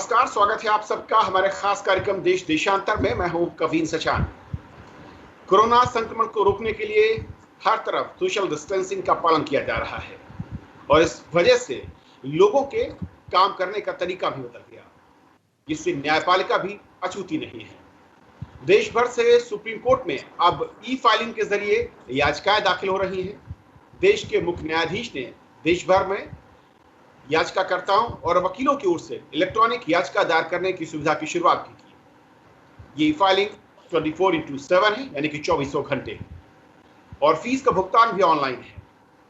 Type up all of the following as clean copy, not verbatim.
नमस्कार, स्वागत है आप सबका हमारे खास कार्यक्रम देश देशांतर में। मैं हूं कवीन सचान। कोरोना संक्रमण को रोकने के लिए हर तरफ सोशल डिस्टेंसिंग का पालन किया जा रहा है और इस वजह से लोगों के काम करने का तरीका भी बदल गया, जिससे न्यायपालिका भी अछूती नहीं है। देश भर से सुप्रीम कोर्ट में अब ई फाइलिंग के जरिए याचिकाएं दाखिल हो रही हैं। देश के मुख्य न्यायाधीश ने देश भर में याचिकाकर्ताओं और वकीलों की ओर से इलेक्ट्रॉनिक याचिका दायर करने की सुविधा की शुरुआत की थी। ये फाइलिंग 24/7 है, यानी कि 2400 घंटे, और फीस का भुगतान भी ऑनलाइन है।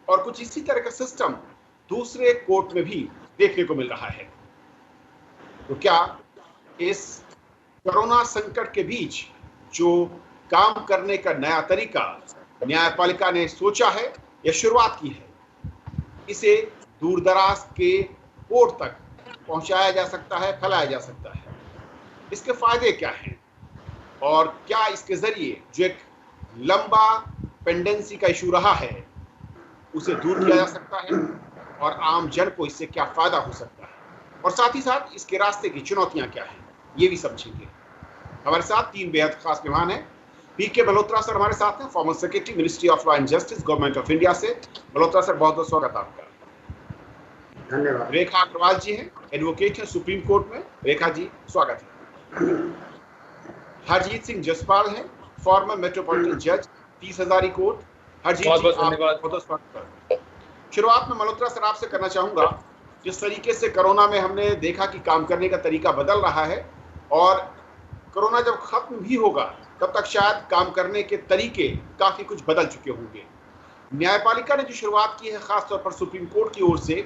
और कुछ इसी तरह का सिस्टम दूसरे कोर्ट में भी देखने को मिल रहा है। तो क्या इस कोरोना संकट के बीच जो काम करने का नया तरीका न्यायपालिका ने सोचा है या शुरुआत की है, इसे दूर दराज के कोर्ट तक पहुंचाया जा सकता है, फैलाया जा सकता है? इसके फायदे क्या हैं और क्या इसके जरिए जो एक लंबा पेंडेंसी का इशू रहा है उसे दूर किया जा सकता है और आम जन को इससे क्या फायदा हो सकता है, और साथ ही साथ इसके रास्ते की चुनौतियां क्या हैं, ये भी समझेंगे। हमारे साथ तीन बेहद खास मेहमान हैं। पीके मल्होत्रा सर हमारे साथ हैं, former secretary ministry of law and justice, government of India से। मल्होत्रा सर, बहुत बहुत स्वागत आपका। धन्यवाद। रेखा अग्रवाल जी हैं, एडवोकेट हैं सुप्रीम कोर्ट में। रेखा जी, स्वागत है। हरजीत सिंह जसपाल हैं, फॉर्मर मेट्रोपॉलिटन जज, 30 हजारी कोर्ट। हरजीत जी, बहुत बहुत स्वागत है। शुरुआत में मल्होत्रा सर आपसे करना चाहूंगा, जिस तरीके से कोरोना में हमने देखा कि काम करने का तरीका बदल रहा है, और कोरोना जब खत्म भी होगा तब तक शायद काम करने के तरीके काफी कुछ बदल चुके होंगे। न्यायपालिका ने जो शुरुआत की है, खासतौर पर सुप्रीम कोर्ट की ओर से,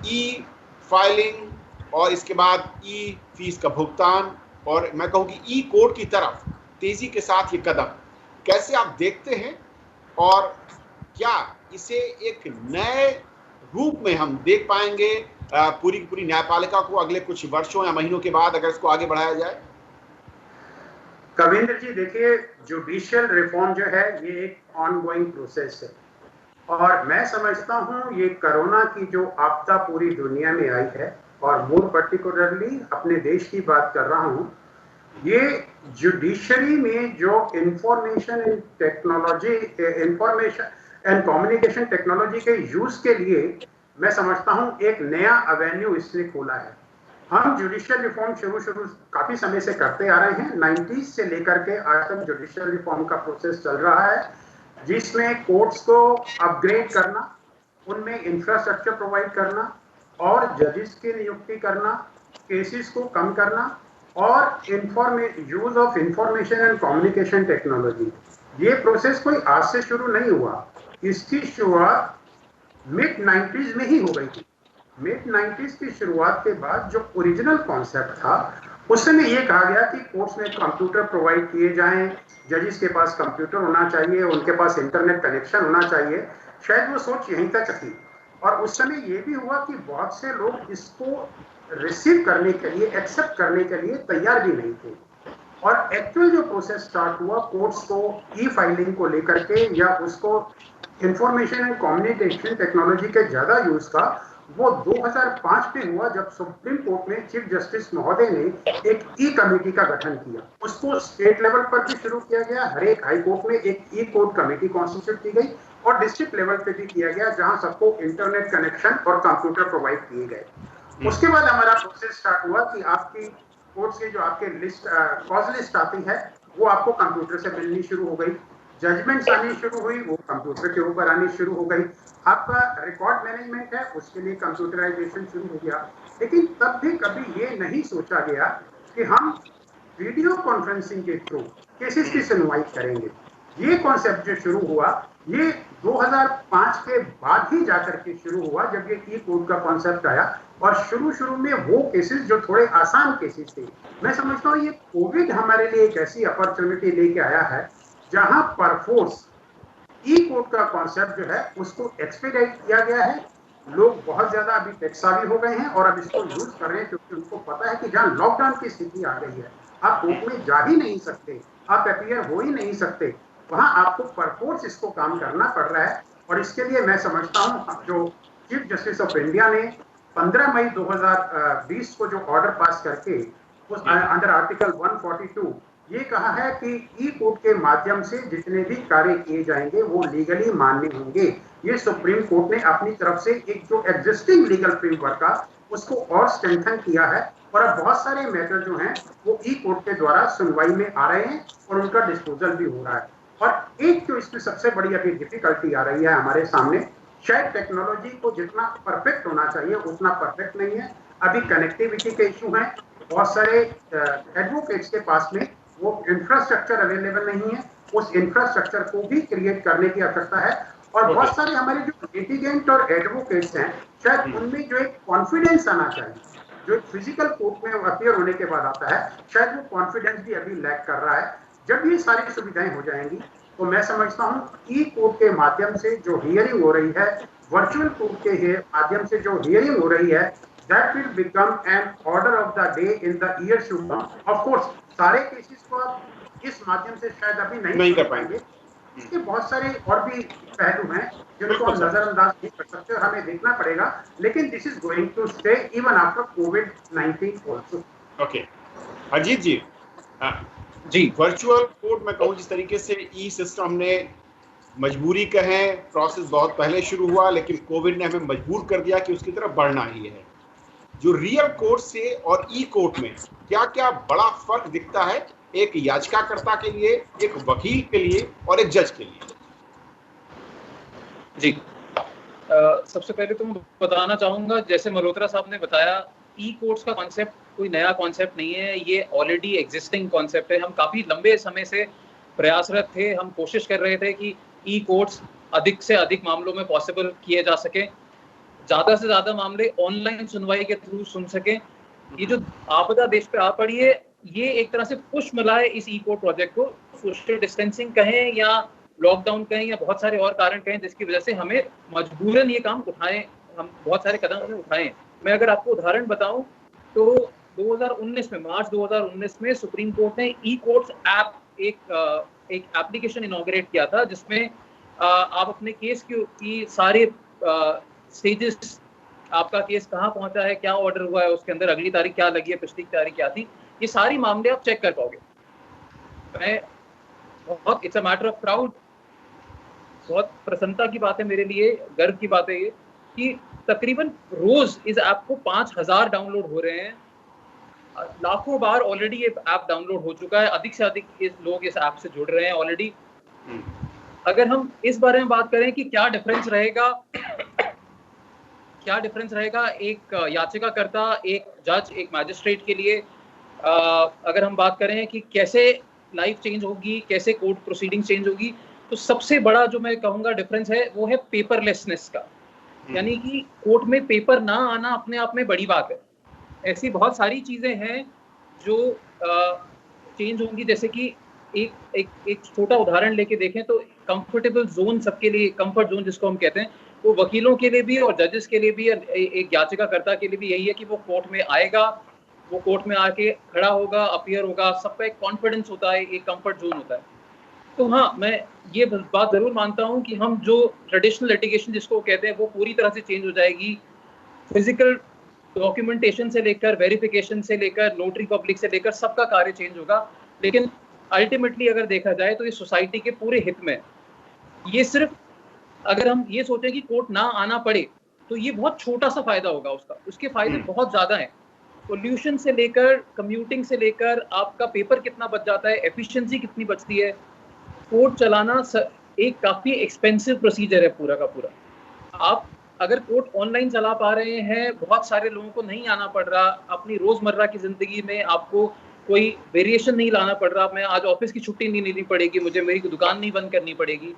ई फाइलिंग और इसके बाद ई फीस का भुगतान, और मैं कहूँ कि ई कोर्ट की तरफ तेजी के साथ ये कदम कैसे आप देखते हैं, और क्या इसे एक नए रूप में हम देख पाएंगे पूरी की पूरी न्यायपालिका को अगले कुछ वर्षों या महीनों के बाद, अगर इसको आगे बढ़ाया जाए? कविंद्र जी, देखिए, जुडिशियल रिफॉर्म जो है ये एक ऑनगोइंग प्रोसेस है, और मैं समझता हूँ ये कोरोना की जो आपदा पूरी दुनिया में आई है, और मोर पर्टिकुलरली अपने देश की बात कर रहा हूँ, ये जुडिशरी में जो information and technology, information and communication technology के यूज के लिए मैं समझता हूँ एक नया एवेन्यू इसने खोला है। हम जुडिशियल रिफॉर्म शुरू काफी समय से करते आ रहे हैं, 90s से लेकर के आज तक जुडिशियल रिफॉर्म का प्रोसेस चल रहा है, जिसमें कोर्ट्स को अपग्रेड करना, उनमें इंफ्रास्ट्रक्चर प्रोवाइड करना, और जजेस की नियुक्ति करना, केसेस को कम करना, और use of information and communication technology. ये प्रोसेस कोई आज से शुरू नहीं हुआ, इसकी शुरुआत मिड 90s में ही हो गई थी। मिड 90s की शुरुआत के बाद जो ओरिजिनल कॉन्सेप्ट था, उस समय ये कहा गया कि कोर्ट्स में कंप्यूटर प्रोवाइड किए जाएं, जजेस के पास कंप्यूटर होना चाहिए, उनके पास इंटरनेट कनेक्शन होना चाहिए। शायद वो सोच यहीं तक थी, और उस समय ये भी हुआ कि बहुत से लोग इसको रिसीव करने के लिए, एक्सेप्ट करने के लिए तैयार भी नहीं थे। और एक्चुअल जो प्रोसेस स्टार्ट हुआ कोर्ट्स को ई फाइलिंग को लेकर के, या उसको इंफॉर्मेशन एंड कम्युनिकेशन टेक्नोलॉजी के ज्यादा यूज का, वो 2005 में हुआ, जब सुप्रीम कोर्ट में चीफ जस्टिस महोदय ने एक ई कमेटी का गठन किया। उसको स्टेट लेवल पर भी शुरू किया गया, हर एक हाई कोर्ट में एक ई कोर्ट कमेटी कॉन्स्टिट्यूट की गई, और डिस्ट्रिक्ट लेवल पे भी किया गया, जहां सबको इंटरनेट कनेक्शन और कंप्यूटर प्रोवाइड किए गए। उसके बाद हमारा प्रोसेस स्टार्ट हुआ कि आपकी कोर्ट से जो आपके लिस्ट कॉज लिस्ट आती है, वो आपको कंप्यूटर से मिलनी शुरू हो गई। जजमेंट्स आनी शुरू हुई, वो कंप्यूटर के ऊपर आनी शुरू हो गई। आपका रिकॉर्ड मैनेजमेंट है, उसके लिए कंप्यूटराइजेशन शुरू हो गया। लेकिन तब भी कभी ये नहीं सोचा गया कि हम वीडियो कॉन्फ्रेंसिंग के थ्रू केसेस की सुनवाई करेंगे। ये कॉन्सेप्ट जो शुरू हुआ, ये 2005 के बाद ही जाकर के शुरू हुआ, जब ये ई कोर्ट का कॉन्सेप्ट आया। और शुरू में वो केसेस जो थोड़े आसान केसेस थे, मैं समझता हूँ ये कोविड हमारे लिए एक ऐसी अपॉर्चुनिटी लेके आया है, जहां परफोर्स ई कोर्ट का कॉन्सेप्ट जो है उसको एक्सपीडाइट किया गया है। लोग बहुत ज्यादा अभी टेक सावी हो गए हैं, और अब इसको यूज कर रहे हैं, क्योंकि उनको पता है कि जहां लॉकडाउन की स्थिति आ गई है, आप कोर्ट में जा ही नहीं सकते, आप अपीयर हो ही नहीं सकते, वहां आपको परफोर्स इसको काम करना पड़ रहा है। और इसके लिए मैं समझता हूं जो चीफ जस्टिस ऑफ इंडिया ने 15 मई 2020 को जो ऑर्डर पास करके उस अंडर आर्टिकल 142 ये कहा है कि ई कोर्ट के माध्यम से जितने भी कार्य किए जाएंगे वो लीगली मान्य होंगे। ये सुप्रीम कोर्ट ने अपनी तरफ से एक जो एग्जिस्टिंग लीगल फ्रेमवर्क का उसको और स्ट्रेंथन किया है और अब बहुत सारे मैटर जो हैं वो ई कोर्ट के द्वारा सुनवाई में आ रहे हैं और उनका डिस्पोजल भी हो रहा है। और एक जो इसमें सबसे बड़ी अभी डिफिकल्टी आ रही है हमारे सामने, शायद टेक्नोलॉजी को जितना परफेक्ट होना चाहिए उतना परफेक्ट नहीं है। अभी कनेक्टिविटी के इशू हैं, बहुत सारे एडवोकेट्स के पास में वो इंफ्रास्ट्रक्चर अवेलेबल नहीं है, उस इंफ्रास्ट्रक्चर को भी क्रिएट करने की आवश्यकता है। और बहुत सारे हमारे जो लिटिगेंट और एडवोकेट्स हैं शायद उनमें जो एक कॉन्फिडेंस आना चाहिए, जो फिजिकल कोर्ट में अपियर होने के बाद आता है, शायद वो कॉन्फिडेंस भी अभी लैक कर रहा है। जब ये सारी सुविधाएं हो जाएंगी तो मैं समझता हूं ई कोर्ट के माध्यम से जो हियरिंग हो रही है, वर्चुअल कोर्ट के माध्यम से जो हियरिंग हो रही है, that will become an order of the day in the years to come. Of course, सारे केसेस को आप इस माध्यम से शायद अभी नहीं कर पाएंगे। इसके बहुत सारे और भी पहलू हैं जिनको हम नजरअंदाज नहीं कर सकते और हमें देखना पड़ेगा, लेकिन this is going to stay even after कोविड-19 ऑल्सो। ओके, अजीत जी, जी वर्चुअल कोर्ट में कहूँ जिस तरीके से ई सिस्टम ने मजबूरी कहें, प्रोसेस बहुत पहले शुरू हुआ लेकिन कोविड ने हमें मजबूर कर दिया कि उसकी तरफ बढ़ना ही है। जो रियल कोर्ट से और ई कोर्ट में क्या क्या बड़ा फर्क दिखता है एक याचिकाकर्ता के लिए, एक वकील के लिए और एक जज के लिए? जी, सबसे पहले तो मैं बताना चाहूंगा, जैसे मल्होत्रा साहब ने बताया, ई कोर्ट्स का कॉन्सेप्ट कोई नया कॉन्सेप्ट नहीं है, ये ऑलरेडी एग्जिस्टिंग कॉन्सेप्ट है। हम काफी लंबे समय से प्रयासरत थे, हम कोशिश कर रहे थे कि ई कोर्ट्स अधिक से अधिक मामलों में पॉसिबल किए जा सके, ज्यादा से ज्यादा मामले ऑनलाइन सुनवाई के थ्रू सुन सके। ये जो आपदा देश पे आ पड़ी है, ये एक तरह से पुश मिला है इस ई कोर्ट प्रोजेक्ट को। सोशल डिस्टेंसिंग कहें या लॉकडाउन कहें या बहुत सारे और कारण कहें जिसकी वजह से हमें मजबूरन ये काम हम बहुत सारे कदम उठाए। मैं अगर आपको उदाहरण बताऊं तो 2019 में, मार्च 2019 में सुप्रीम कोर्ट ने ई कोर्ट्स ऐप एक एप्लीकेशन इनॉग्रेट किया था जिसमें आप अपने केस की सारे स्टेजेस, आपका केस कहाँ पहुंचा है, क्या ऑर्डर हुआ है, उसके अंदर अगली तारीख क्या लगी है, पिछली तारीख क्या थी, ये सारी मामले आप चेक कर पाओगे। मैं बहुत, it's a matter of proud, बहुत प्रसन्नता की बात है मेरे लिए, गर्व की बात है ये कि तकरीबन रोज इस ऐप को 5000 डाउनलोड हो रहे हैं। लाखों बार ऑलरेडी ये ऐप डाउनलोड हो चुका है, अधिक से अधिक लोग इस ऐप से जुड़ रहे हैं ऑलरेडी। अगर हम इस बारे में बात करें कि क्या डिफरेंस रहेगा एक याचिकाकर्ता, एक जज, एक मैजिस्ट्रेट के लिए, अगर हम बात करें कि कैसे लाइफ चेंज होगी, कैसे कोर्ट प्रोसीडिंग चेंज होगी, तो सबसे बड़ा जो मैं कहूँगा डिफरेंस है वो है पेपरलेसनेस का। यानी कि कोर्ट में पेपर ना आना अपने आप में बड़ी बात है। ऐसी बहुत सारी चीजें हैं जो चेंज होंगी, जैसे कि एक छोटा उदाहरण लेके देखें तो कंफर्टेबल जोन, सबके लिए कंफर्ट जोन जिसको हम कहते हैं, वो वकीलों के लिए भी और जजेस के लिए भी, एक याचिकाकर्ता के लिए भी यही है कि वो कोर्ट में आएगा, वो कोर्ट में आके खड़ा होगा, अपीयर होगा, सबका एक कॉन्फिडेंस होता है, एक कंफर्ट जोन होता है। तो हाँ, मैं ये बात जरूर मानता हूँ कि हम जो ट्रेडिशनल लिटिगेशन जिसको कहते हैं वो पूरी तरह से चेंज हो जाएगी। फिजिकल डॉक्यूमेंटेशन से लेकर, वेरिफिकेशन से लेकर, नोटरी पब्लिक से लेकर, सबका कार्य चेंज होगा। लेकिन अल्टीमेटली अगर देखा जाए तो ये सोसाइटी के पूरे हित में, ये सिर्फ अगर हम ये सोचें कि कोर्ट ना आना पड़े तो ये बहुत छोटा सा फायदा होगा उसका, उसके फायदे बहुत ज्यादा हैं। पोल्यूशन से लेकर, कम्यूटिंग से लेकर, आपका पेपर कितना बच जाता है, एफिशिएंसी कितनी बचती है। कोर्ट चलाना एक काफी एक्सपेंसिव प्रोसीजर है पूरा का पूरा। आप अगर कोर्ट ऑनलाइन चला पा रहे हैं, बहुत सारे लोगों को नहीं आना पड़ रहा, अपनी रोजमर्रा की जिंदगी में आपको कोई वेरिएशन नहीं लाना पड़ रहा, मैं आज ऑफिस की छुट्टी नहीं लेनी पड़ेगी, मुझे मेरी दुकान नहीं बंद करनी पड़ेगी,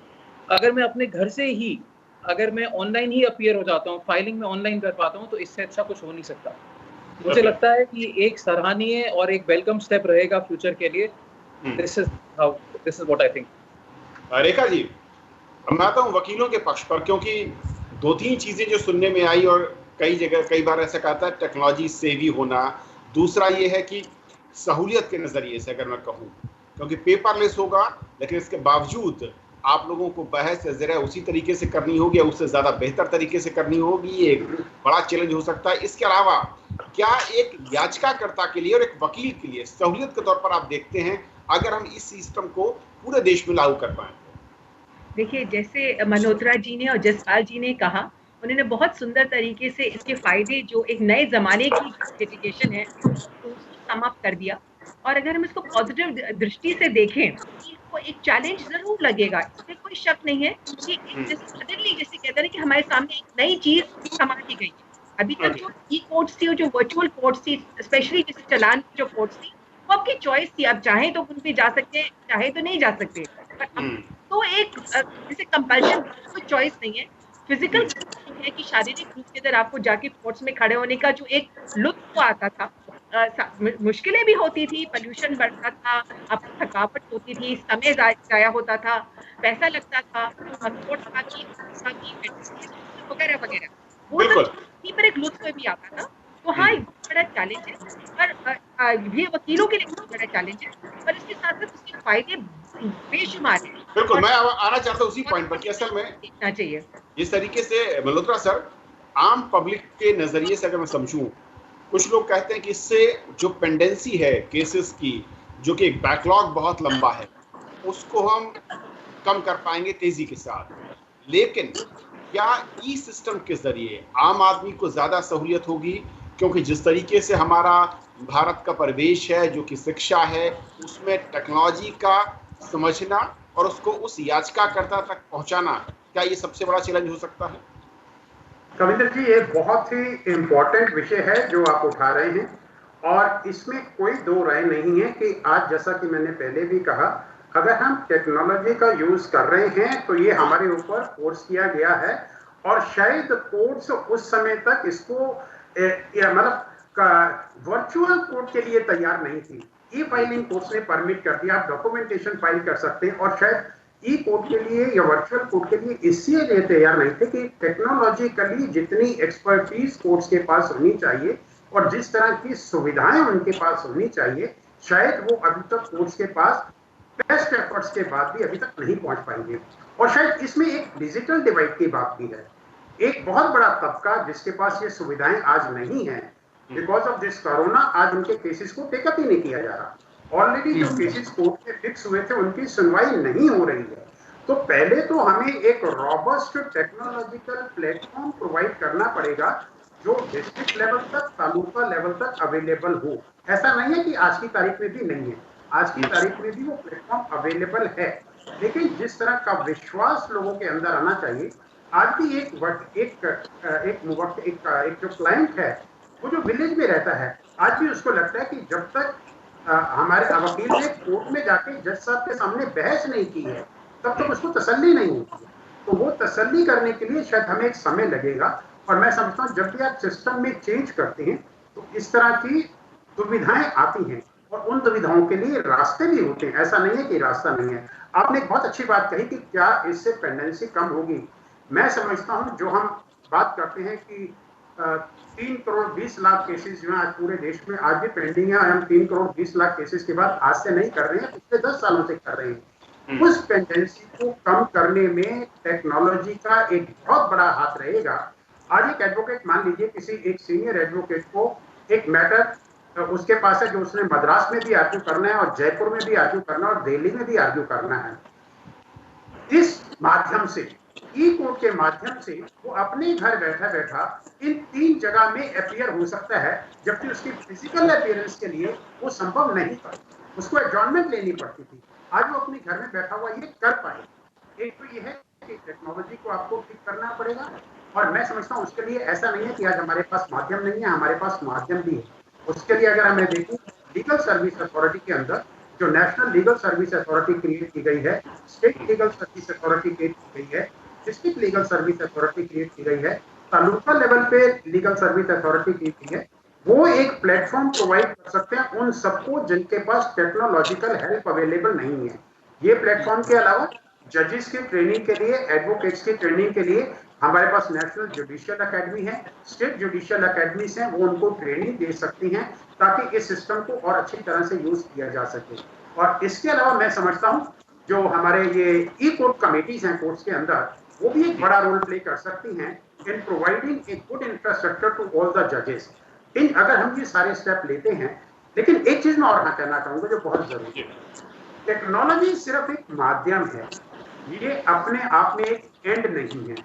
अगर मैं अपने घर से ही, अगर मैं ऑनलाइन ही अपीयर हो जाता हूँ, फाइलिंग में ऑनलाइन कर पाता हूँ, तो इससे अच्छा कुछ हो नहीं सकता। मुझे लगता है कि एक सराहनीय और एक वेलकम स्टेप रहेगा फ्यूचर के लिए। This is what I think. Rekha ji, मैं आता हूँ वकीलों के पक्ष पर, क्योंकि 2-3 चीजें जो सुनने में आई और कई जगह कई बार ऐसा कहता है टेक्नोलॉजी सेवी होना, दूसरा ये है कि सहूलियत के नजरिए से अगर मैं कहूँ, क्योंकि पेपरलेस होगा लेकिन इसके बावजूद आप लोगों को बहस ज़रा उसी तरीके से करनी होगी या उससे ज़्यादा बेहतर तरीके से करनी होगी, ये एक बड़ा चैलेंज हो सकता है। इसके अलावा क्या एक याचिकाकर्ता के लिए और एक वकील के लिए सहूलियत के तौर पर आप देखते हैं अगर हम इस सिस्टम को पूरे देश में लागू कर पाए? देखिए, जैसे मल्होत्रा जी ने और जसपाल जी ने कहा, उन्होंने बहुत सुंदर तरीके से इसके फायदे जो एक नए जमाने की लिटिगेशन है तो उसको समाप्त कर दिया। और अगर हम इसको पॉजिटिव दृष्टि से देखें तो एक चैलेंज जरूर लगेगा, इसमें कोई शक नहीं है कि सडनली जैसे कहते हैं कि हमारे सामने एक नई चीज समा दी गई। अभी तक जो ई कोर्ट्स थी और जो वर्चुअल कोर्ट्स थी, स्पेशली जैसे चालान की जो कोर्ट्स थी, वो आपकी चॉइस थी, आप चाहें तो उन पे जा सकते हैं, चाहे तो नहीं जा सकते। पर अब तो एक जैसे कंपल्शन, कोई चॉइस नहीं है। फिजिकल है कि शारीरिक रूप के अंदर आपको जाके कोर्ट्स में खड़े होने का जो एक लुत्फ आता था, मुश्किलें भी होती थी, पोल्यूशन बढ़ता था, आपको थकावट होती थी, समय जाया होता था, पैसा लगता था, वगैरह वगैरह, वो सब पर एक लुत्फ भी आता था। तो हाँ, एक बड़ा चैलेंज है, पर ये वकीलों के लिए बहुत बड़ा चैलेंज है, पर इसके साथ साथ उसके फायदे बेशुमार है। बिल्कुल, मैं आना चाहता हूँ उसी पॉइंट पर कि असल में देखना चाहिए जिस तरीके से मल्होत्रा सर, आम पब्लिक के नजरिए से अगर मैं समझूं, कुछ लोग कहते हैं कि इससे जो पेंडेंसी है केसेस की, जो कि एक बैकलॉग बहुत लंबा है, उसको हम कम कर पाएंगे तेजी के साथ। लेकिन क्या ई सिस्टम के जरिए आम आदमी को ज्यादा सहूलियत होगी? क्योंकि जिस तरीके से हमारा भारत का परिवेश है, जो कि शिक्षा है, उसमें टेक्नोलॉजी का समझना और उसको उस याचिकाकर्ता तक पहुंचाना, क्या ये सबसे बड़ा चैलेंज हो सकता है? कविंदर जी, ये बहुत ही इम्पोर्टेंट विषय है जो आप उठा रहे हैं, और इसमें कोई दो राय नहीं है कि आज, जैसा कि मैंने पहले भी कहा, अगर हम टेक्नोलॉजी का यूज कर रहे हैं तो ये हमारे ऊपर फोर्स किया गया है, और शायद कोर्ट्स उस समय तक इसको मतलब वर्चुअल कोर्ट के लिए तैयार नहीं थी। ई फाइलिंग कोर्ट्स ने परमिट कर दिया, आप डॉक्यूमेंटेशन फाइल कर सकते हैं, और शायद ई कोर्ट के लिए या वर्चुअल कोर्ट के लिए इसलिए तैयार नहीं थे कि टेक्नोलॉजिकली जितनी एक्सपर्टीज कोर्ट्स के पास होनी चाहिए और जिस तरह की सुविधाएं उनके पास होनी चाहिए, शायद वो अभी तक कोर्ट्स के पास बेस्ट एफर्ट्स के बाद भी अभी तक नहीं पहुंच पाएंगे। और शायद इसमें एक डिजिटल डिवाइड की बात भी है। एक बहुत बड़ा तबका जिसके पास ये सुविधाएं आज नहीं है, बिकॉज ऑफ दिस कोरोना, आज उनके केसेस को टेकअप ही नहीं किया जा रहा। ऑलरेडी जो केसेस कोर्ट में फिक्स हुए थे उनकी सुनवाई नहीं हो रही है। तो पहले तो हमें एक रॉबस्ट टेक्नोलॉजिकल प्लेटफॉर्म प्रोवाइड करना पड़ेगा जो डिस्ट्रिक्ट लेवल तक, तालुका लेवल तक अवेलेबल हो। ऐसा नहीं है कि आज की तारीख में भी नहीं है, आज की तारीख में भी वो प्लेटफॉर्म अवेलेबल है, लेकिन जिस तरह का विश्वास लोगों के अंदर आना चाहिए। आज भी एक जो क्लाइंट है, वो जो विलेज में रहता है, आज भी उसको लगता है कि जब तक हमारे वकील ने कोर्ट में जाके जज साहब के सामने बहस नहीं की है, तब तक उसको तसल्ली नहीं होती है। तो वो तसल्ली करने के लिए शायद हमें एक समय लगेगा। और मैं समझता हूँ जब भी आप सिस्टम में चेंज करते हैं तो इस तरह की दुविधाएं आती हैं, और उन दुविधाओं के लिए रास्ते भी होते हैं। ऐसा नहीं है कि रास्ता नहीं है। आपने एक बहुत अच्छी बात कही कि क्या इससे पेंडेंसी कम होगी। मैं समझता हूं जो हम बात करते हैं कि 3 करोड़ 20 लाख केसेस जो है आज पूरे देश में आज भी पेंडिंग है, हम 3 करोड़ 20 लाख केसेस के बाद आज से नहीं कर रहे हैं, पिछले 10 सालों से कर रहे हैं। उस पेंडेंसी को कम करने में टेक्नोलॉजी का एक बहुत बड़ा हाथ रहेगा। आज एक एडवोकेट, मान लीजिए किसी एक सीनियर एडवोकेट को एक मैटर उसके पास है जो उसने मद्रास में भी आर्ग्यू करना है और जयपुर में भी आर्ग्यू करना है और दिल्ली में भी आर्ग्यू करना है। इस माध्यम से, ई कोर्ट के माध्यम से, वो अपने घर बैठा बैठा इन 3 जगह में अपीयर हो सकता है, जबकि उसकी फिजिकल अपीयरेंस के लिए वो संभव नहीं था, उसको एडजॉर्नमेंट लेनी पड़ती थी। आज वो अपने घर में बैठा हुआ ये कर पाए। एक तो ये है कि टेक्नोलॉजी को आपको ठीक करना पड़ेगा, और मैं समझता हूँ उसके लिए ऐसा नहीं है कि आज हमारे पास माध्यम नहीं है, हमारे पास माध्यम भी है। उसके लिए अगर हमें देखूं, लीगल सर्विस अथॉरिटी के अंदर जो national legal service authority create की गई है, state legal service authority create की गई है, district legal service authority create की गई है, तालुका लेवल पे लीगल सर्विस अथॉरिटी की गई है, वो एक प्लेटफॉर्म प्रोवाइड कर सकते हैं उन सबको जिनके पास टेक्नोलॉजिकल हेल्प अवेलेबल नहीं है। ये प्लेटफॉर्म के अलावा जजेस की ट्रेनिंग के लिए, एडवोकेट्स की ट्रेनिंग के लिए हमारे पास नेशनल जुडिशियल अकेडमी है, स्टेट जुडिशियल अकेडमीज हैं, वो उनको ट्रेनिंग दे सकती हैं ताकि इस सिस्टम को और अच्छी तरह से यूज किया जा सके। और इसके अलावा मैं समझता हूँ जो हमारे ये ई कोर्ट कमेटीज हैं कोर्ट्स के अंदर, वो भी एक बड़ा रोल प्ले कर सकती हैं in providing a good infrastructure to all the जजेस। इन अगर हम ये सारे स्टेप लेते हैं, लेकिन एक चीज मैं और हाँ कहना चाहूंगा जो बहुत जरूरी है, टेक्नोलॉजी सिर्फ एक माध्यम है, ये अपने आप में एक एंड नहीं है।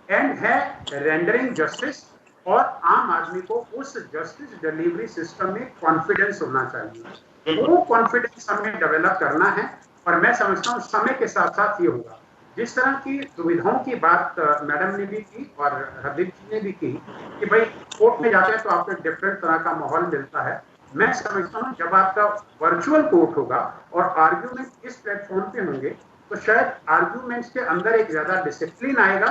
एंड है रेंडरिंग जस्टिस, और आम आदमी को उस जस्टिस डिलीवरी सिस्टम में कॉन्फिडेंस होना चाहिए। वो कॉन्फिडेंस हमें डेवलप करना है, और मैं समझता हूँ समय के साथ साथ ये होगा। जिस तरह की सुविधाओं की बात मैडम ने भी की और हरदीप जी ने भी की कि भाई कोर्ट में जाते हैं तो आपको एक डिफरेंट तरह का माहौल मिलता है, मैं समझता हूँ जब आपका वर्चुअल कोर्ट होगा और आर्ग्यूमेंट इस प्लेटफॉर्म पे होंगे तो शायद आर्ग्यूमेंट्स के अंदर एक ज्यादा डिसिप्लिन आएगा,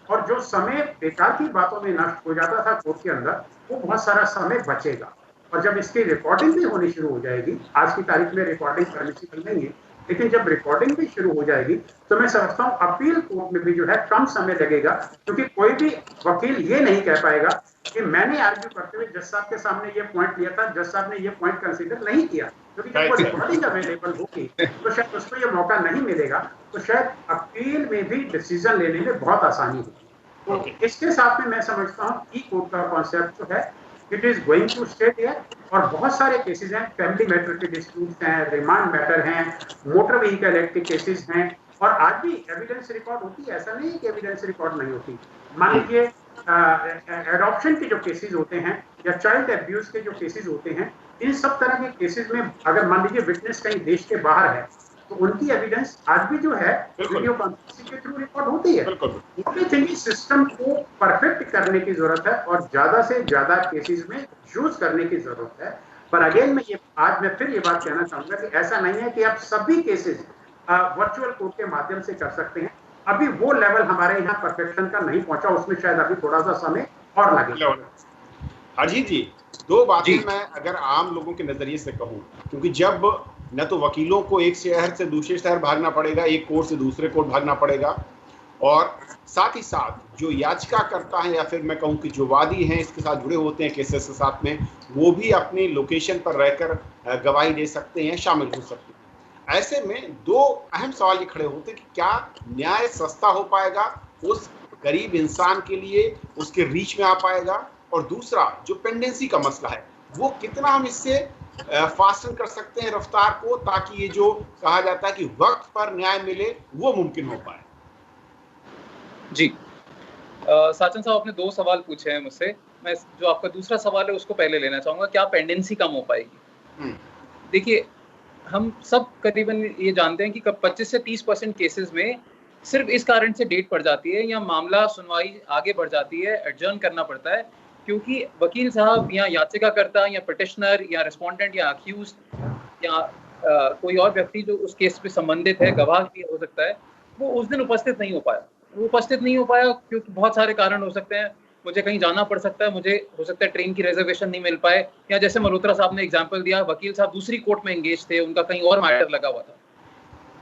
और जो समय बेकार की बातों में नष्ट हो जाता था कोर्ट के अंदर, वो बहुत सारा समय बचेगा। और जब इसकी रिकॉर्डिंग भी होनी शुरू हो जाएगी, आज की तारीख में रिकॉर्डिंग परमिसिबल नहीं है, लेकिन जब रिकॉर्डिंग भी शुरू हो जाएगी तो मैं समझता हूँ अपील कोर्ट में भी जो है कम समय लगेगा, क्योंकि कोई भी वकील ये नहीं कह पाएगा कि मैंने आर्ग्यू करते हुए जज साहब के सामने ये पॉइंट लिया था, जज साहब ने ये पॉइंट कंसीडर नहीं किया, क्योंकि जब वो रिकॉर्डिंग अवेलेबल होगी तो शायद उसको ये मौका नहीं मिलेगा, तो शायद अपील में भी डिसीजन लेने में बहुत आसानी होगी। तो इसके साथ में मैं समझता हूँ ई कोर्ट का कॉन्सेप्ट जो है it is going to stay there, और बहुत सारे केसेस हैं, फैमिली मैटर के डिस्प्यूट हैं, रिमांड मैटर हैं, मोटर व्हीकल एक्ट के केसेस हैं, और आज भी एविडेंस रिकॉर्ड होती है, ऐसा नहीं है कि एविडेंस रिकॉर्ड नहीं होती। मान लीजिए एडॉप्शन के जो केसेस होते हैं या चाइल्ड एब्यूज के जो केसेस होते हैं, इन सब तरह के केसेस में अगर मान लीजिए विटनेस कहीं देश के बाहर है तो उनकी एविडेंस आज भी जो है वीडियो कॉन्फ्रेंसिंग के थ्रू रिकॉर्ड होती है। ओनली थिंग सिस्टम को परफेक्ट करने की जरूरत है और ज्यादा से ज्यादा केसेस में यूज करने की जरूरत है। पर अगेन मैं फिर ये बात कहना चाहूंगा कि ऐसा नहीं है कि आप सभी केसेस वर्चुअल कोर्ट के माध्यम से कर सकते हैं। अभी वो लेवल हमारे यहाँ परफेक्शन का नहीं पहुंचा, उसमें शायद अभी थोड़ा सा समय और लगेगा। अजीत जी, दो बातें मैं अगर आम लोगों के नजरिए से कहूँ, क्योंकि जब न तो वकीलों को एक शहर से दूसरे शहर भागना पड़ेगा, एक कोर्ट से दूसरे कोर्ट भागना पड़ेगा, और साथ ही साथ जो याचिका करता है या फिर मैं कहूँ कि जो वादी हैं इसके साथ जुड़े होते हैं केसेस के साथ में, वो भी अपनी लोकेशन पर रहकर गवाही दे सकते हैं, शामिल हो सकते हैं। ऐसे में दो अहम सवाल ये खड़े होते हैं कि क्या न्याय सस्ता हो पाएगा उस गरीब इंसान के लिए, उसके रीच में आ पाएगा, और दूसरा जो पेंडेंसी का मसला है वो कितना हम इससे फास्टन कर सकते हैं रफ्तार को, ताकि ये जो कहा जाता है कि वक्त पर न्याय मिले वो मुमकिन हो पाए। जी साचन साहब, आपने दो सवाल पूछे हैं मुझसे, मैं जो आपका दूसरा सवाल है उसको पहले लेना चाहूंगा, क्या पेंडेंसी कम हो पाएगी। देखिए, हम सब करीबन ये जानते हैं कि 25 से 30% केसेस में सिर्फ इस कारण से डेट पड़ जाती है या मामला सुनवाई आगे बढ़ जाती है, एडजर्न करना पड़ता है, क्योंकि वकील साहब या याचिकाकर्ता या पिटिशनर या रिस्पोंडेंट या अक्यूज या कोई और व्यक्ति जो उस केस पे संबंधित है, गवाह भी हो सकता है, वो उस दिन उपस्थित नहीं हो पाया। वो उपस्थित नहीं हो पाया क्योंकि बहुत सारे कारण हो सकते हैं, मुझे कहीं जाना पड़ सकता है, मुझे हो सकता है ट्रेन की रिजर्वेशन नहीं मिल पाए, या जैसे मल्होत्रा साहब ने एग्जांपल दिया, वकील साहब दूसरी कोर्ट में एंगेज थे, उनका कहीं और मैटर लगा हुआ था।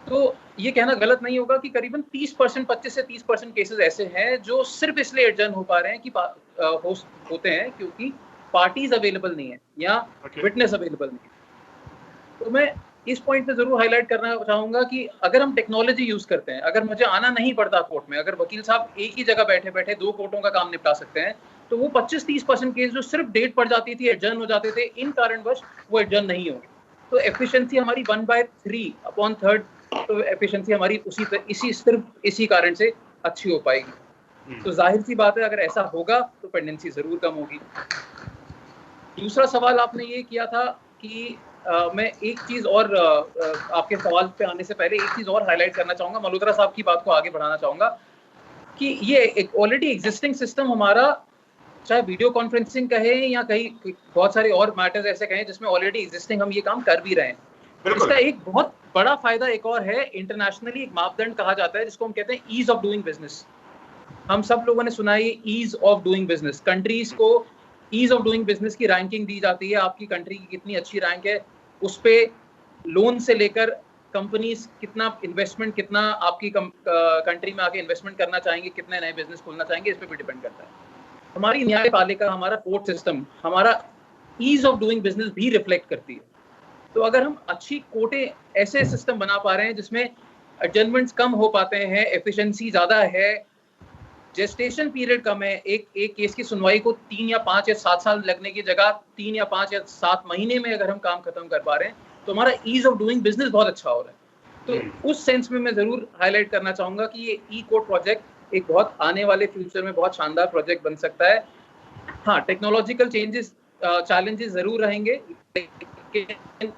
तो ये कहना गलत नहीं होगा कि करीबन 30%, 25 से 30% केसेस ऐसे हैं जो सिर्फ इसलिए एडजर्न हो पा रहे हैं कि होते हैं क्योंकि पार्टीज अवेलेबल नहीं है या विटनेस अवेलेबल नहीं है। तो मैं इस पॉइंट पे जरूर हाईलाइट करना चाहूंगा कि अगर हम टेक्नोलॉजी यूज करते हैं, अगर मुझे आना नहीं पड़ता कोर्ट में, अगर वकील साहब एक ही जगह बैठे बैठे दो कोर्टों का काम निपटा सकते हैं, तो वो 25-30% केस जो सिर्फ डेट पड़ जाती थी, एडजर्न हो जाते थे, इन कारणवश वो एडजर्न नहीं होंगे। तो एफिशिएंसी हमारी 1/3 तो एफिशिएंसी हमारी इसी कारण से अच्छी हो पाएगी। तो जाहिर सी बात है अगर ऐसा होगा तो पेंडेंसी जरूर कम होगी। दूसरा सवाल आपने ये किया था कि मैं एक चीज और आपके सवाल पे आने से पहले एक चीज और हाईलाइट करना चाहूंगा, मल्होत्रा साहब की बात को आगे बढ़ाना चाहूंगा कि ये एक ऑलरेडी एग्जिस्टिंग सिस्टम हमारा, चाहे वीडियो कॉन्फ्रेंसिंग कहे या कहीं बहुत सारे और मैटर्स ऐसे कहें जिसमें ऑलरेडी एग्जिस्टिंग हम ये काम कर भी रहे हैं। इसका एक बहुत बड़ा फायदा एक और है, इंटरनेशनली एक मापदंड कहा जाता है जिसको हम कहते हैं ईज ऑफ डूइंग बिजनेस। हम सब लोगों ने सुना है ease of doing business. Countries को ईज ऑफ डूइंग बिजनेस की रैंकिंग दी जाती है, आपकी कंट्री की कितनी अच्छी रैंक है, उस पे लोन से लेकर कंपनीज कितना इन्वेस्टमेंट, कितना आपकी कंट्री में आके इन्वेस्टमेंट करना चाहेंगे, कितने नए बिजनेस खोलना चाहेंगे, इस पे भी डिपेंड करता है। हमारी न्यायपालिका, हमारा कोर्ट सिस्टम, हमारा ईज ऑफ डूइंग बिजनेस भी रिफ्लेक्ट करती है। तो अगर हम अच्छी कोर्टें ऐसे सिस्टम बना पा रहे हैं जिसमें एडजमेंट्स कम हो पाते हैं, एफिशिएंसी ज़्यादा है, जेस्टेशन पीरियड कम है। एक केस की सुनवाई को 3 या 5 या 7 साल लगने की जगह 3 या 5 या 7 महीने में अगर हम काम खत्म कर पा रहे हैं तो हमारा ईज ऑफ डूइंग बिजनेस बहुत अच्छा हो रहा है। तो उस सेंस में मैं ज़रूर हाईलाइट करना चाहूँगा कि ये ई कोड प्रोजेक्ट एक बहुत आने वाले फ्यूचर में बहुत शानदार प्रोजेक्ट बन सकता है। हाँ, टेक्नोलॉजिकल चेंजेस चैलेंजेस ज़रूर रहेंगे, लेकिन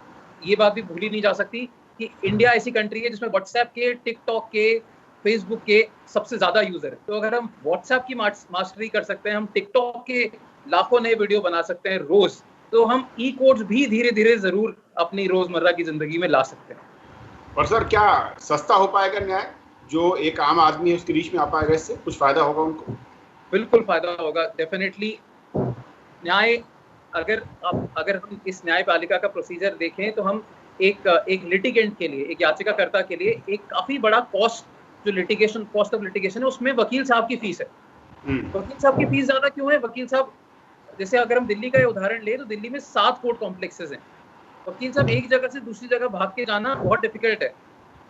ये बात भी भूली नहीं जा सकती कि इंडिया ऐसी कंट्री है जिसमें व्हाट्सएप के, टिकटॉक के, फेसबुक के सबसे ज़्यादा यूज़र है। तो अगर हम व्हाट्सएप की मास्टरी कर सकते हैं, हम टिकटॉक के लाखों नए वीडियो बना सकते हैं रोज़, तो हम ई कोड्स भी धीरे धीरे ज़रूर अपनी रोज़मर्रा की ज़िंदगी में ला सकते हैं। और सर, क्या सस्ता हो पाएगा न्याय? जो एक आम आदमी है उसकी रीच में आ पाएगा, इससे कुछ फायदा होगा उनको? बिल्कुल फायदा होगा, डेफिनेटली। न्याय अगर हम इस न्यायपालिका का प्रोसीजर देखें तो हम एक लिटिगेंट के लिए, एक याचिकाकर्ता के लिए एक काफी बड़ा कॉस्ट, जो लिटिगेशन कॉस्ट ऑफ लिटिगेशन है, उसमें वकील साहब की फीस है। वकील साहब की फीस ज्यादा क्यों है? वकील साहब, जैसे अगर हम दिल्ली का उदाहरण ले तो दिल्ली में 7 कोर्ट कॉम्प्लेक्सेस हैं। वकील साहब एक जगह से दूसरी जगह भाग के जाना बहुत डिफिकल्ट है।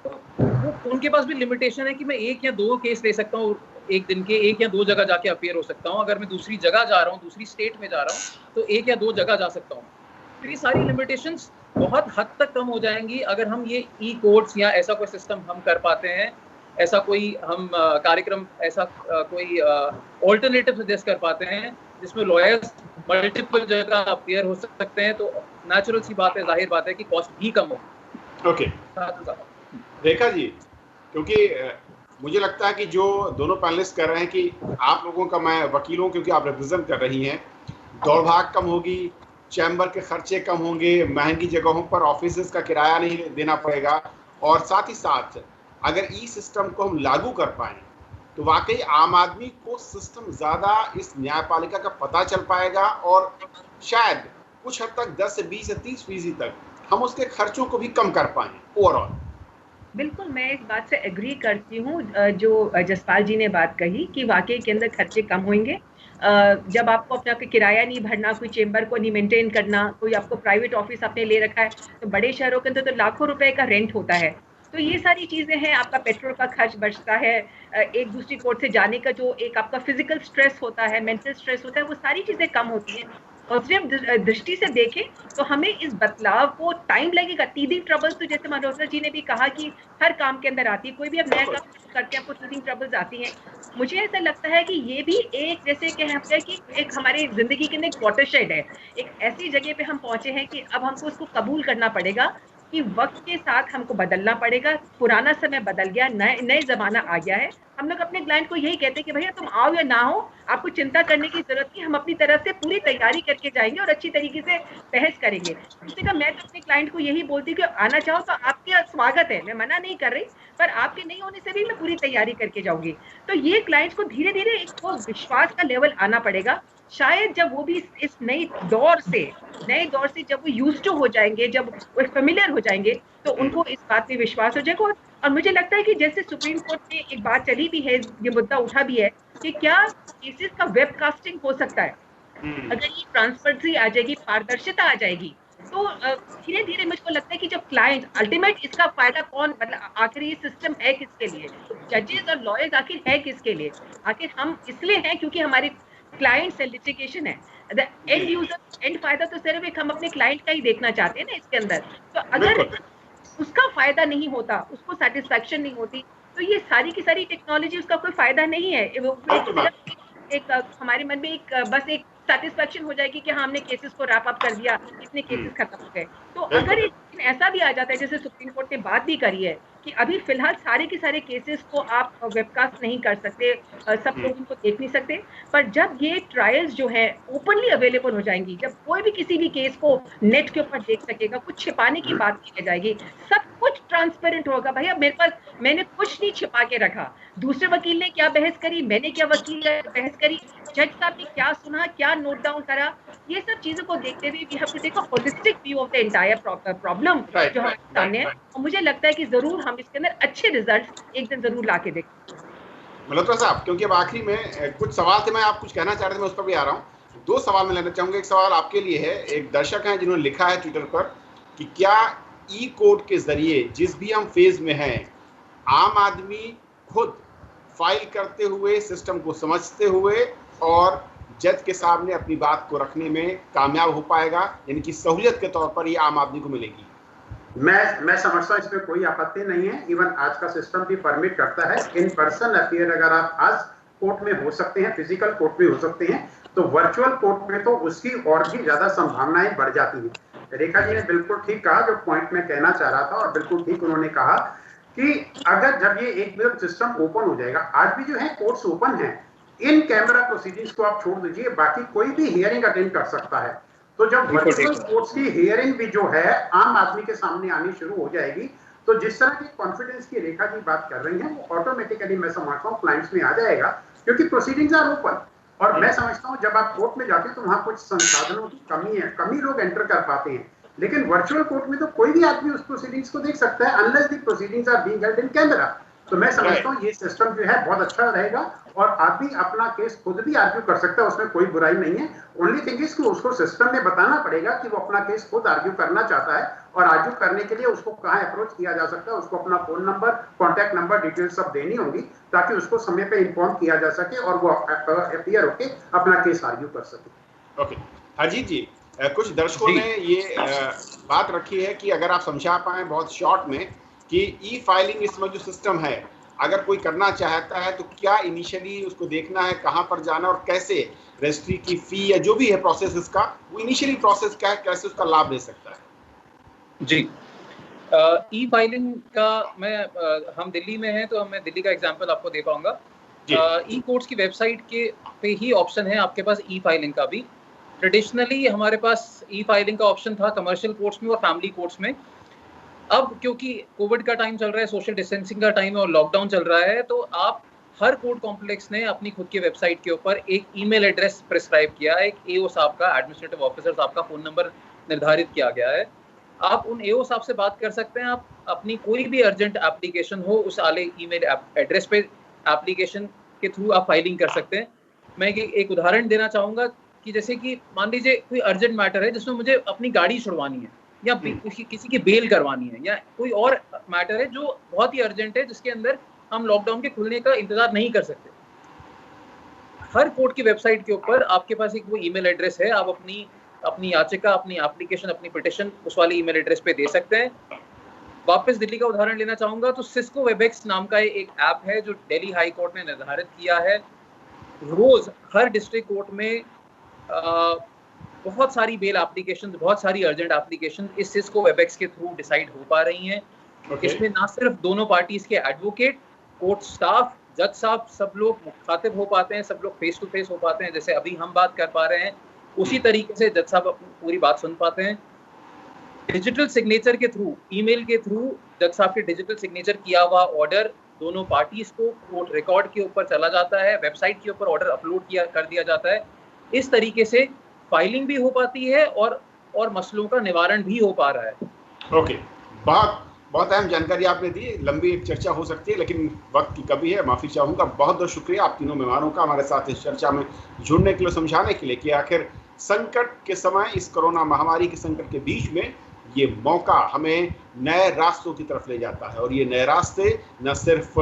तो उनके पास भी लिमिटेशन है कि मैं 1 या 2 केस ले सकता हूँ एक दिन के, 1 या 2 जगह जाके अपीयर हो सकता हूँ। अगर मैं दूसरी जगह जा रहा हूँ, दूसरी स्टेट में जा रहा हूँ, तो 1 या 2 जगह जा सकता हूँ। तो ये सारी लिमिटेशंस बहुत हद तक कम हो जाएंगी अगर हम ये ई कोर्ट्स या ऐसा कोई सिस्टम हम कर पाते हैं, ऐसा कोई हम कार्यक्रम, ऐसा कोई ऑल्टरनेटिव सजेस्ट कर पाते हैं जिसमें लॉयर्स मल्टीपल जगह अपीयर हो सकते हैं। तो नेचुरल सी बात है, जाहिर बात है कि कॉस्ट भी कम हो। ओके रेखा जी, क्योंकि मुझे लगता है कि जो दोनों पैनलिस्ट कर रहे हैं कि आप लोगों का, मैं वकीलों क्योंकि आप रिप्रेजेंट कर रही हैं, दौड़ भाग कम होगी, चैम्बर के खर्चे कम होंगे, महंगी जगहों पर ऑफिसेज का किराया नहीं देना पड़ेगा, और साथ ही साथ अगर ई सिस्टम को हम लागू कर पाएं तो वाकई आम आदमी को सिस्टम ज़्यादा इस न्यायपालिका का पता चल पाएगा और शायद कुछ हद तक 10 से 20 से 30% तक हम उसके खर्चों को भी कम कर पाएं ओवरऑल। बिल्कुल, मैं इस बात से एग्री करती हूँ जो जसपाल जी ने बात कही कि वाकई के अंदर खर्चे कम होंगे। जब आपको अपना किराया नहीं भरना, कोई चेम्बर को नहीं मेंटेन करना, कोई आपको प्राइवेट ऑफिस आपने ले रखा है, तो बड़े शहरों के अंदर तो लाखों रुपए का रेंट होता है। तो ये सारी चीजें हैं, आपका पेट्रोल का खर्च बचता है, एक दूसरी कोर्ट से जाने का जो एक आपका फिजिकल स्ट्रेस होता है, मेंटल स्ट्रेस होता है, वो सारी चीजें कम होती हैं। पॉजिटिव दृष्टि से देखें तो हमें इस बदलाव को टाइम लगेगा। टीदिंग ट्रबल्स तो जैसे मल्होत्रा जी ने भी कहा कि हर काम के अंदर आती है, कोई भी अब नया काम करते हैं आपको टीदिंग ट्रबल्स आती हैं। मुझे ऐसा लगता है कि ये भी एक, जैसे कह सकते हैं कि एक हमारे जिंदगी के अंदर एक वाटरशेड है, एक ऐसी जगह पे हम पहुंचे हैं कि अब हमको उसको कबूल करना पड़ेगा कि वक्त के साथ हमको बदलना पड़ेगा। पुराना समय बदल गया, नए जमाना आ गया है। हम लोग अपने क्लाइंट को यही कहते हैं कि भैया तुम आओ या ना हो, आपको चिंता करने की जरूरत नहीं, हम अपनी तरफ से पूरी तैयारी करके जाएंगे और अच्छी तरीके से बहस करेंगे। इसी का मैं तो अपने क्लाइंट को यही बोलती हूँ कि आना चाहो तो आपके स्वागत है, मैं मना नहीं कर रही, पर आपके नहीं होने से भी मैं पूरी तैयारी करके जाऊंगी। तो ये क्लाइंट्स को धीरे धीरे एक वो विश्वास का लेवल आना पड़ेगा। शायद जब वो भी इस नए दौर से जब वो यूज्ड टू हो जाएंगे, जब वो फेमिलियर हो जाएंगे, तो उनको इस बात में विश्वास हो जाएगा। और मुझे लगता है कि जैसे सुप्रीम कोर्ट में एक बात चली भी है, ये मुद्दा उठा भी है कि क्या केसेस का वेबकास्टिंग हो सकता है। अगर ये ट्रांसपेरेंसी आ जाएगी, पारदर्शिता आ जाएगी, तो धीरे धीरे मुझको लगता है कि जब क्लाइंट अल्टीमेट इसका फायदा कौन, मतलब आखिर ये सिस्टम है किसके लिए, जजेस और लॉयर्स आखिर है किसके लिए? आखिर हम इसलिए हैं क्योंकि हमारे क्लाइंट से लिटिगेशन है। द एंड यूजर, एंड फायदा तो सिर्फ एक हम अपने क्लाइंट का ही देखना चाहते हैं ना इसके अंदर। तो अगर उसका फायदा नहीं होता, उसको सेटिस्फैक्शन नहीं होती, तो ये सारी की सारी टेक्नोलॉजी उसका कोई फायदा नहीं है। एक हमारे मन में एक बस एक सेटिस्फैक्शन हो जाएगी कि हाँ हमने केसेस को रैप अप कर दिया, इतने केसेस खत्म हो गए। तो अगर ऐसा भी आ जाता है, जैसे सुप्रीम कोर्ट ने बात भी करी है कि अभी फिलहाल सारे के सारे केसेस को आप वेबकास्ट नहीं कर सकते, सब लोग उनको देख नहीं सकते, पर जब ये ट्रायल्स जो है ओपनली अवेलेबल हो जाएंगी, जब कोई भी किसी भी केस को नेट के ऊपर देख सकेगा, कुछ छिपाने की बात नहीं जाएगी, सब कुछ ट्रांसपेरेंट होगा। भैया मेरे पास, मैंने कुछ नहीं छिपा के रखा, दूसरे वकील ने क्या बहस करी, मैंने क्या वकील बहस करी, जज साहब ने क्या सुना, क्या नोट डाउन करा, ये सब चीजों को देखते हुए we have to take a holistic view of the entire problem जो हमारे सामने है। और मुझे लगता है कि जरूर हम इसके अंदर अच्छे रिजल्ट्स एक दिन जरूर ला के देखें। मल्होत्रा साहब, क्योंकि अब आखिरी में कुछ सवाल थे, मैं आप कुछ कहना चाह रहे थे, मैं उस पर भी आ रहा हूँ। 2 सवाल मैं लेना चाहूंगा। एक सवाल आपके लिए है, एक दर्शक है जिन्होंने लिखा है ट्विटर पर कि क्या ई कोड के जरिए जिस भी हम फेज में हैं, आम आदमी खुद फाइल करते हुए, सिस्टम को समझते हुए और जज के सामने अपनी बात को रखने में कामयाब हो पाएगा, यानी कि सहूलियत के तौर पर ये आम आदमी को मिलेगी। मैं समझता हूँ इसमें कोई आपत्ति नहीं है। इवन आज का सिस्टम भी परमिट करता है इन पर्सन अपियर अगर आप आज कोर्ट में हो सकते हैं, फिजिकल कोर्ट में हो सकते हैं, तो वर्चुअल कोर्ट में तो उसकी और भी ज्यादा संभावनाएं बढ़ जाती हैं। रेखा जी ने बिल्कुल ठीक कहा, जो पॉइंट मैं कहना चाह रहा था, और बिल्कुल ठीक उन्होंने कहा कि अगर जब ये एक बार सिस्टम ओपन हो जाएगा, आज भी जो है कोर्ट्स ओपन है, इन कैमरा प्रोसीडिंग्स को आप छोड़ दीजिए, बाकी कोई भी हियरिंग अटेंड कर सकता है। तो जब वर्चुअल कोर्ट्स की हियरिंग भी जो है आम आदमी के सामने आनी शुरू हो जाएगी, तो जिस तरह की कॉन्फिडेंस की रेखा जी बात कर रही हैं, वो ऑटोमेटिकली मैं समझता हूँ क्लाइंट्स में आ जाएगा, क्योंकि प्रोसीडिंग्स आर ओपन। और मैं समझता हूँ जब आप कोर्ट में जाते हैं तो वहां कुछ संसाधनों की कमी है, कमी लोग एंटर कर पाते हैं, लेकिन वर्चुअल कोर्ट में तो कोई भी आदमी उस प्रोसीडिंग्स को देख सकता है, unless the proceedings are being held in camera. तो मैं समझता हूँ ये सिस्टम जो है बहुत अच्छा रहेगा, और आदमी अपना केस खुद भी आर्ग्यू कर सकता है, उसमें कोई बुराई नहीं है। ओनली थिंग इज कि उसको सिस्टम में बताना पड़ेगा कि वो अपना केस खुद आर्ग्यू करना चाहता है, और आर्ग्यू करने के लिए उसको कहाँ अप्रोच किया जा सकता है, उसको अपना phone number, contact number, details सब देनी होगी, ताकि उसको समय पे इन्फॉर्म किया जा सके और वो अपीयर होके अपना केस आर्ग्यू कर सके। ओके, अजीत जी, कुछ दर्शकों ने ये बात रखी है कि अगर आप समझा पाए बहुत शॉर्ट में कि ई फाइलिंग इसमें जो सिस्टम है, अगर कोई करना चाहता है तो क्या इनिशियली उसको देखना है, कहां पर जाना और कैसे रजिस्ट्री की फी या जो भी है प्रोसेस इसका, वो इनिशियली प्रोसेस क्या है, कैसे उसका लाभ ले सकता है? जी, ई फाइलिंग का हम दिल्ली में हैं तो मैं दिल्ली का एग्जांपल आपको दे पाऊंगा। ई कोर्ट्स की वेबसाइट के पे ही ऑप्शन है आपके पास ई फाइलिंग का भी। ट्रेडिशनली हमारे पास ई फाइलिंग का ऑप्शन था कमर्शियल कोर्ट्स में और फैमिली कोर्ट्स में। अब क्योंकि कोविड का टाइम चल रहा है, सोशल डिस्टेंसिंग का टाइम है और लॉकडाउन चल रहा है, तो आप हर कोर्ट कॉम्प्लेक्स ने अपनी खुद की वेबसाइट के ऊपर एक ईमेल एड्रेस प्रिस्क्राइब किया है, एक एओ साहब का, एडमिनिस्ट्रेटिव ऑफिसर साहब का फोन नंबर निर्धारित किया गया है। आप उन एओ साहब से बात कर सकते हैं, आप अपनी कोई भी अर्जेंट एप्लीकेशन हो उस वाले ईमेल एड्रेस पे एप्लीकेशन के थ्रू आप फाइलिंग कर सकते हैं। मैं एक उदाहरण देना चाहूँगा कि जैसे कि मान लीजिए कोई अर्जेंट मैटर है जिसमें मुझे अपनी गाड़ी छुड़वानी है, या किसी की बेल करवानी है, या कोई और मैटर है जो बहुत ही अर्जेंट है, जिसके अंदर हम लॉकडाउन के खुलने का इंतजार नहीं कर सकते। हर कोर्ट की वेबसाइट के ऊपर आपके पास एक वो ईमेल एड्रेस है, आप अपनी याचिका, अपनी एप्लीकेशन, अपनी पिटिशन उस वाले ईमेल एड्रेस पे दे सकते हैं। वापस दिल्ली का उदाहरण लेना चाहूंगा तो सिस्को वेबएक्स नाम का एक ऐप है जो दिल्ली हाई कोर्ट ने निर्धारित किया है। रोज हर डिस्ट्रिक्ट कोर्ट में बहुत सारी बेल एप्लीकेशन, बहुत सारी अर्जेंट एप्लीकेशन इस सिस्को वेबएक्स के थ्रू डिसाइड हो पा रही हैं। इसमें ना सिर्फ दोनों पार्टीज के एडवोकेट, कोर्ट स्टाफ, जज साहब, सब लोग मुखातिब हो पाते हैं, सब लोग फेस टू फेस हो पाते हैं, जैसे अभी हम बात कर पा रहे हैं उसी तरीके से जज साहब पूरी बात सुन पाते हैं। डिजिटल सिग्नेचर के थ्रू, ईमेल के थ्रू जज साहब के डिजिटल सिग्नेचर किया हुआ ऑर्डर दोनों पार्टीज को कोर्ट रिकॉर्ड के ऊपर चला जाता है, वेबसाइट के ऊपर ऑर्डर अपलोड कर दिया जाता है। इस तरीके से फाइलिंग भी हो पाती है और मसलों का निवारण भी हो पा रहा है। ओके, बहुत अहम जानकारी आपने दी। लंबी चर्चा हो सकती है लेकिन वक्त की कमी है, माफ़ी चाहूँगा। बहुत बहुत शुक्रिया आप तीनों मेहमानों का हमारे साथ इस चर्चा में जुड़ने के लिए, समझाने के लिए कि आखिर संकट के समय, इस कोरोना महामारी के संकट के बीच में ये मौका हमें नए रास्तों की तरफ ले जाता है, और ये नए रास्ते न सिर्फ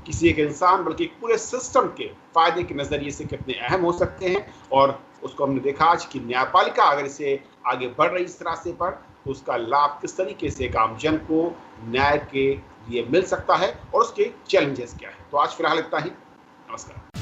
किसी एक इंसान बल्कि पूरे सिस्टम के फायदे के नज़रिए से कितने अहम हो सकते हैं। और उसको हमने देखा आज कि न्यायपालिका अगर इसे आगे बढ़ रही इस रास्ते पर, तो उसका लाभ किस तरीके से एक आम जन को न्याय के लिए मिल सकता है और उसके चैलेंजेस क्या है। तो आज फिलहाल इतना ही। नमस्कार।